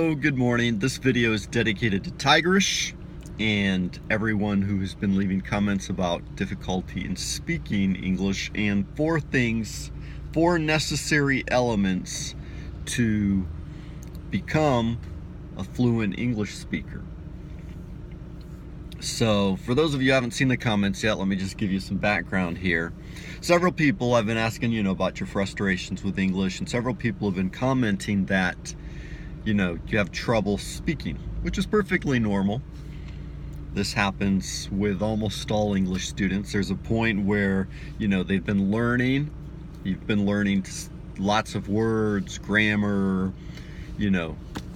Hello, good morning. This video is dedicated to Tigrish and everyone who has been leaving comments about difficulty in speaking English, and four necessary elements to become a fluent English speaker. So for those of you who haven't seen the comments yet, let me just give you some background here. Several people have been asking, about your frustrations with English, and several people have been commenting that, you have trouble speaking, which is perfectly normal. This happens with almost all English students. There's a point where, they've been learning, you've been learning lots of words, grammar,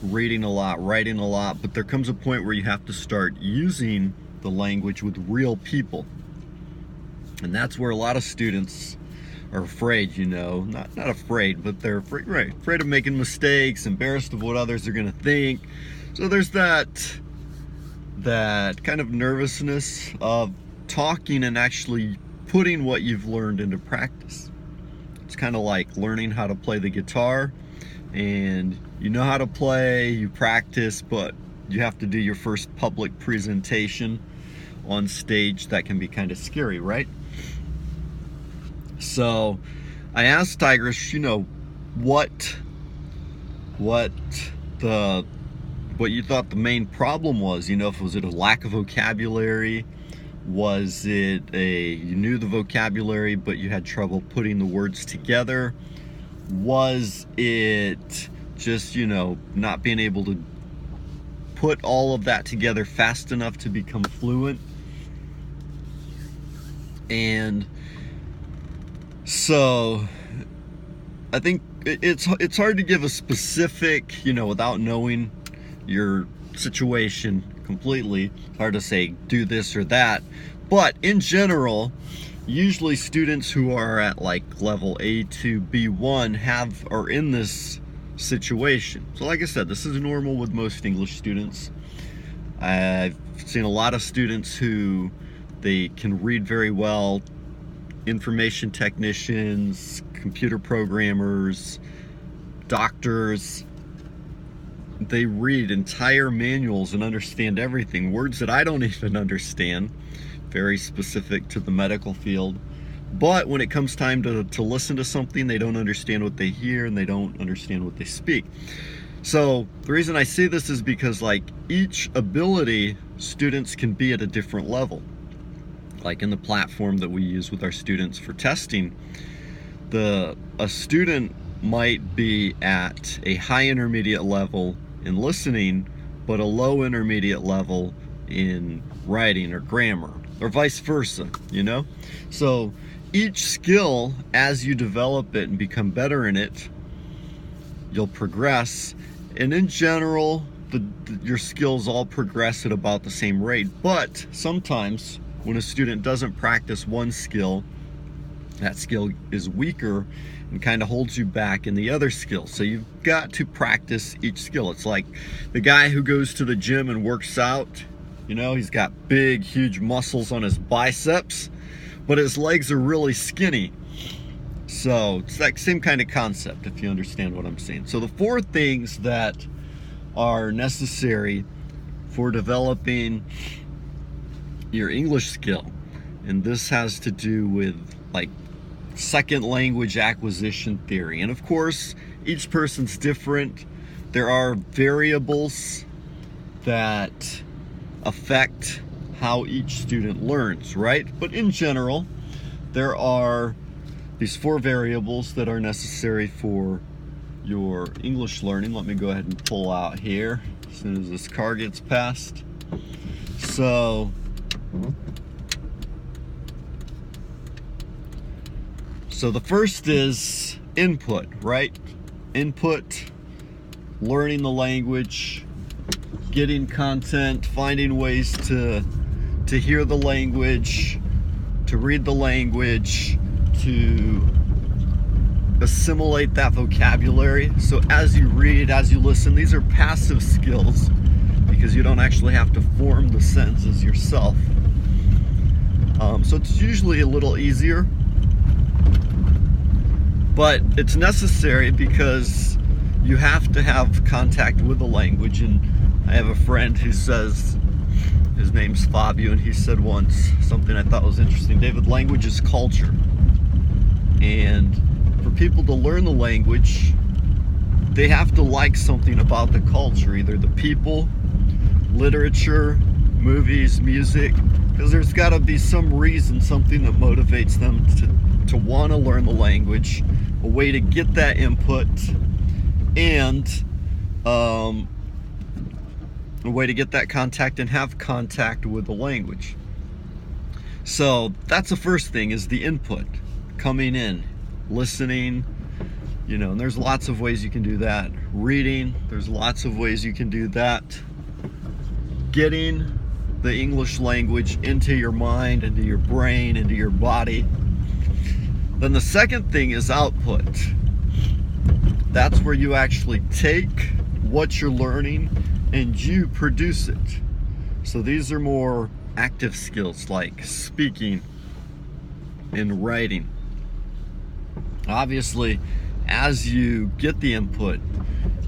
reading a lot, writing a lot, but there comes a point where you have to start using the language with real people. And that's where a lot of students are afraid, not afraid, but they're afraid of making mistakes, embarrassed of what others are going to think. So there's that kind of nervousness of talking and actually putting what you've learned into practice. It's kind of like learning how to play the guitar, and you know how to play, you practice, but you have to do your first public presentation on stage. That can be kind of scary, right? So I asked Tigrish, what you thought the main problem was. Was it a lack of vocabulary? Was it you knew the vocabulary but you had trouble putting the words together? Was it just, not being able to put all of that together fast enough to become fluent? And so I think it's hard to give a specific, without knowing your situation completely. It's hard to say do this or that, but in general, usually students who are at like level A2, B1 are in this situation. So like I said, this is normal with most English students. I've seen a lot of students who they can read very well, information technicians, computer programmers, doctors. They read entire manuals and understand everything, words that I don't even understand, very specific to the medical field. But when it comes time to listen to something, they don't understand what they hear and they don't understand what they speak. So the reason I say this is because each ability, students can be at a different level. Like in the platform that we use with our students for testing, a student might be at a high intermediate level in listening, but a low intermediate level in writing or grammar, or vice versa, So each skill, as you develop it and become better in it, you'll progress. And in general, your skills all progress at about the same rate. But sometimes when a student doesn't practice one skill, that skill is weaker and kind of holds you back in the other skill. So you've got to practice each skill. It's like the guy who goes to the gym and works out, he's got big, huge muscles on his biceps, but his legs are really skinny. So it's that same kind of concept, if you understand what I'm saying. So the four things that are necessary for developing your English skill, and this has to do with second language acquisition theory. And of course, each person's different. There are variables that affect how each student learns, right? But in general, there are these four variables that are necessary for your English learning. Let me go ahead and pull out here as soon as this car gets past. So the first is input, right? Input, learning the language, getting content, finding ways to hear the language, to read the language, to assimilate that vocabulary. So as you read, as you listen, these are passive skills because you don't actually have to form the sentences yourself. So it's usually a little easier, but it's necessary because you have to have contact with the language. And I have a friend who says, his name's Fabio, and he said once something I thought was interesting. David, language is culture. And for people to learn the language, they have to like something about the culture, either the people, literature, movies, music, because there's got to be some reason, something that motivates them to want to learn the language, a way to get that input, and a way to get that contact and have contact with the language. So that's the first thing, is the input coming in, listening, and there's lots of ways you can do that. Reading, there's lots of ways you can do that. Getting the English language into your mind, into your brain, into your body. Then the second thing is output. That's where you actually take what you're learning and you produce it. So these are more active skills like speaking and writing. Obviously, as you get the input,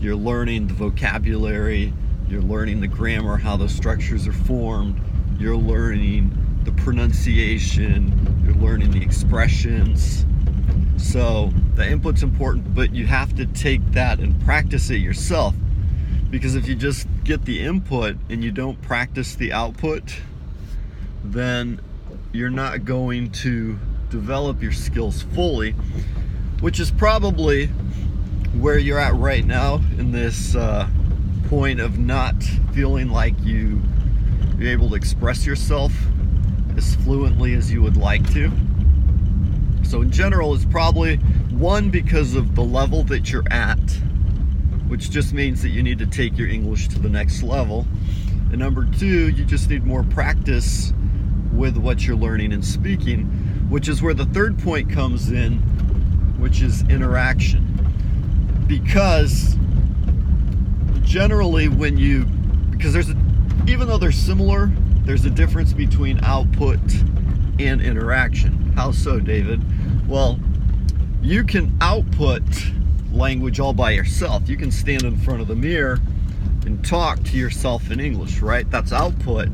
you're learning the vocabulary, you're learning the grammar, how those structures are formed, you're learning the pronunciation, you're learning the expressions. So the input's important, but you have to take that and practice it yourself. Because if you just get the input and you don't practice the output, then you're not going to develop your skills fully, which is probably where you're at right now in this point of not feeling like you're able to express yourself as fluently as you would like to. So in general, it's probably one, because of the level that you're at, which just means that you need to take your English to the next level. And number two, you just need more practice with what you're learning and speaking, which is where the third point comes in, which is interaction. Because generally even though they're similar, there's a difference between output and interaction. How so, David? Well, you can output language all by yourself. You can stand in front of the mirror and talk to yourself in English, right? That's output,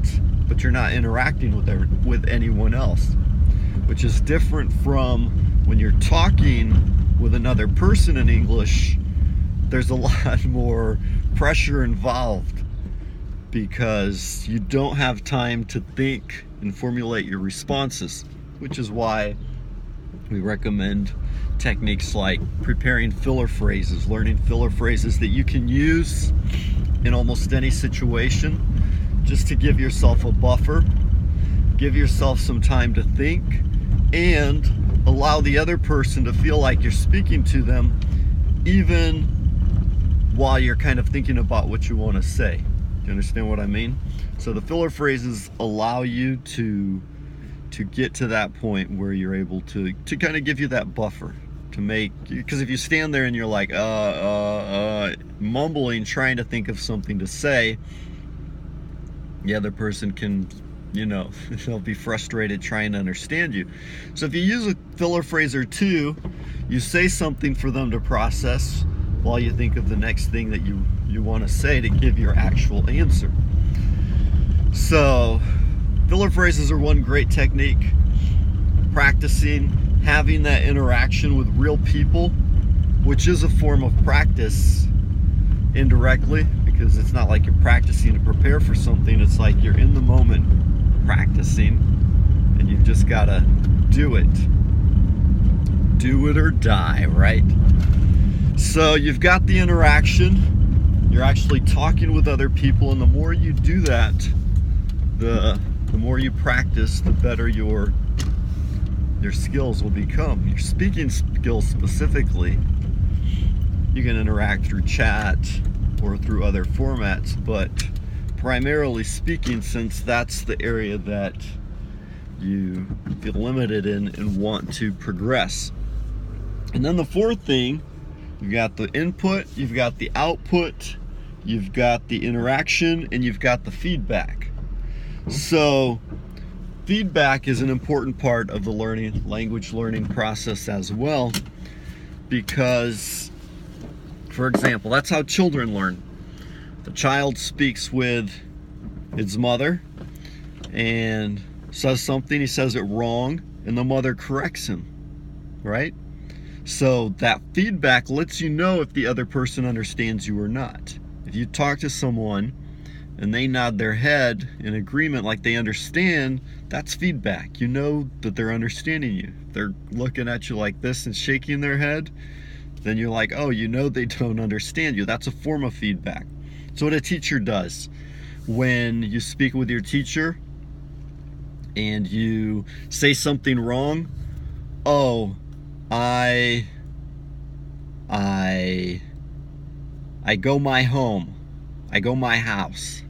but you're not interacting with anyone else, which is different from when you're talking with another person in English. There's a lot more pressure involved because you don't have time to think and formulate your responses, which is why we recommend techniques like preparing filler phrases, learning filler phrases that you can use in almost any situation, just to give yourself a buffer, give yourself some time to think, and allow the other person to feel like you're speaking to them even while you're kind of thinking about what you want to say. Do you understand what I mean? So the filler phrases allow you to get to that point where you're able to kind of give you that buffer to make, because if you stand there and you're like mumbling, trying to think of something to say, the other person can, they'll be frustrated trying to understand you. So if you use a filler phrase or two, you say something for them to process while you think of the next thing that you want to say to give your actual answer. So filler phrases are one great technique. Practicing, having that interaction with real people, which is a form of practice indirectly, because it's not like you're practicing to prepare for something. It's like you're in the moment practicing, and you've just got to do it. Do it or die, right? So you've got the interaction. You're actually talking with other people, and the more you do that, the more you practice, the better your skills will become. Your speaking skills specifically, you can interact through chat or through other formats, but primarily speaking, since that's the area that you feel limited in and want to progress. And then the fourth thing, you've got the input, you've got the output, you've got the interaction, and you've got the feedback. So feedback is an important part of the language learning process as well, because For example, that's how children learn. The child speaks with his mother and says something, he says it wrong, and the mother corrects him, right? So that feedback lets you know if the other person understands you or not. If you talk to someone and they nod their head in agreement like they understand, that's feedback. You know that they're understanding you. If they're looking at you like this and shaking their head, then you're like, oh, you know they don't understand you. That's a form of feedback. So what a teacher does, when you speak with your teacher and you say something wrong, oh, I go my home, I go my house.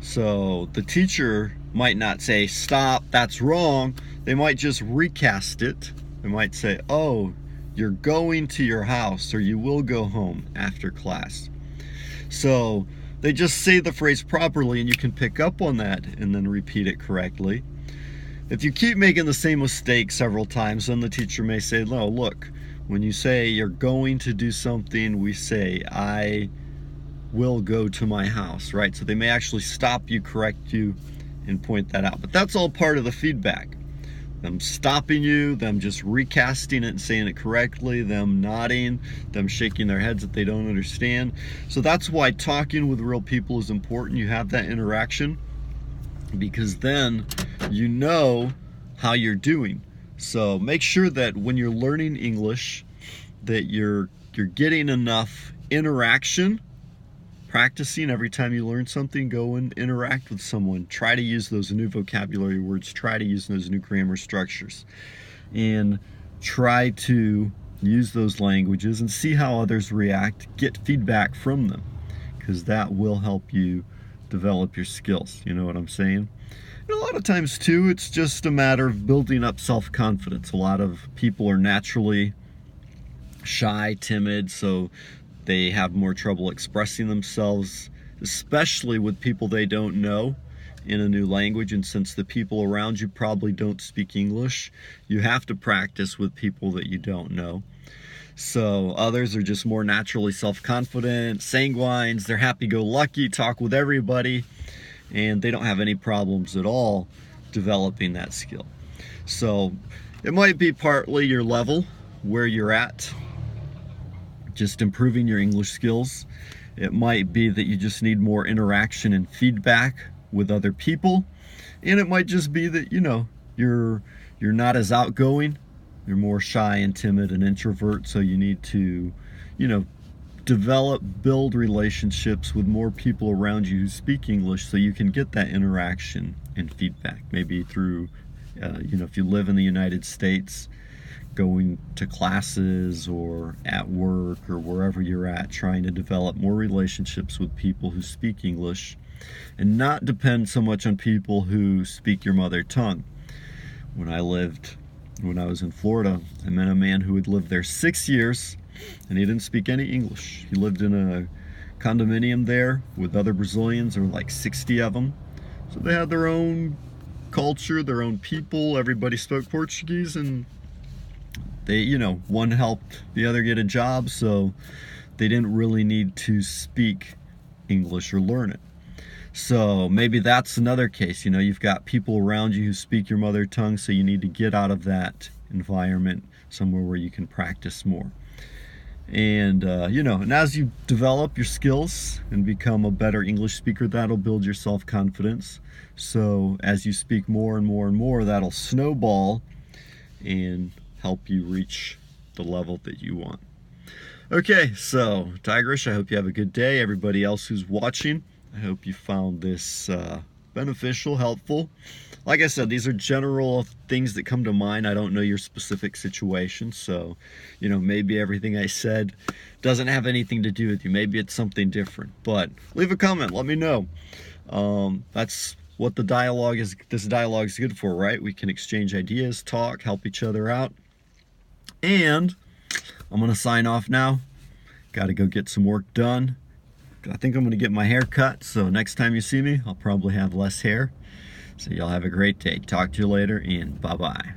So the teacher might not say, stop, that's wrong. They might just recast it. They might say, oh, you're going to your house, or you will go home after class. So they just say the phrase properly, and you can pick up on that and then repeat it correctly. If you keep making the same mistake several times, then the teacher may say, no, look, when you say you're going to do something, we say, I will go to my house, right? So they may actually stop you, correct you, and point that out. But that's all part of the feedback. Them stopping you, them just recasting it and saying it correctly, them nodding, them shaking their heads if they don't understand. So that's why talking with real people is important. You have that interaction, because then you know how you're doing. So make sure that when you're learning English, that you're getting enough interaction, practicing every time you learn something. Go and interact with someone. Try to use those new vocabulary words. Try to use those new grammar structures. And try to use those languages and see how others react. Get feedback from them, because that will help you develop your skills. You know what I'm saying? And a lot of times too, it's just a matter of building up self-confidence. A lot of people are naturally shy, timid, so they have more trouble expressing themselves, especially with people they don't know in a new language. And since the people around you probably don't speak English, you have to practice with people that you don't know. So others are just more naturally self-confident, sanguines, they're happy-go-lucky, talk with everybody, and they don't have any problems at all developing that skill. So it might be partly your level, where you're at, just improving your English skills. It might be that you just need more interaction and feedback with other people. And it might just be that, you know, you're not as outgoing. You're more shy and timid and introvert, so you need to, you know, build relationships with more people around you who speak English, so you can get that interaction and feedback. Maybe through, you know, if you live in the United States, going to classes or at work or wherever you're at, trying to develop more relationships with people who speak English and not depend so much on people who speak your mother tongue. When I was in Florida, I met a man who had lived there 6 years and he didn't speak any English. He lived in a condominium there with other Brazilians. There were like 60 of them. So they had their own culture, their own people. Everybody spoke Portuguese, and they, you know, one helped the other get a job, so they didn't really need to speak English or learn it. So maybe that's another case. You know, you've got people around you who speak your mother tongue, so you need to get out of that environment somewhere where you can practice more. And, you know, and as you develop your skills and become a better English speaker, that'll build your self-confidence. So as you speak more and more and more, that'll snowball and help you reach the level that you want. Okay, so Tigrish, I hope you have a good day. Everybody else who's watching, I hope you found this beneficial, helpful. Like I said, these are general things that come to mind. I don't know your specific situation, so, you know, maybe everything I said doesn't have anything to do with you. Maybe it's something different, but leave a comment, let me know. That's what this dialogue is good for, right? We can exchange ideas, talk, help each other out. And I'm gonna sign off now. Gotta go get some work done. I think I'm gonna get my hair cut, so next time you see me, I'll probably have less hair. So y'all have a great day. Talk to you later, and bye-bye.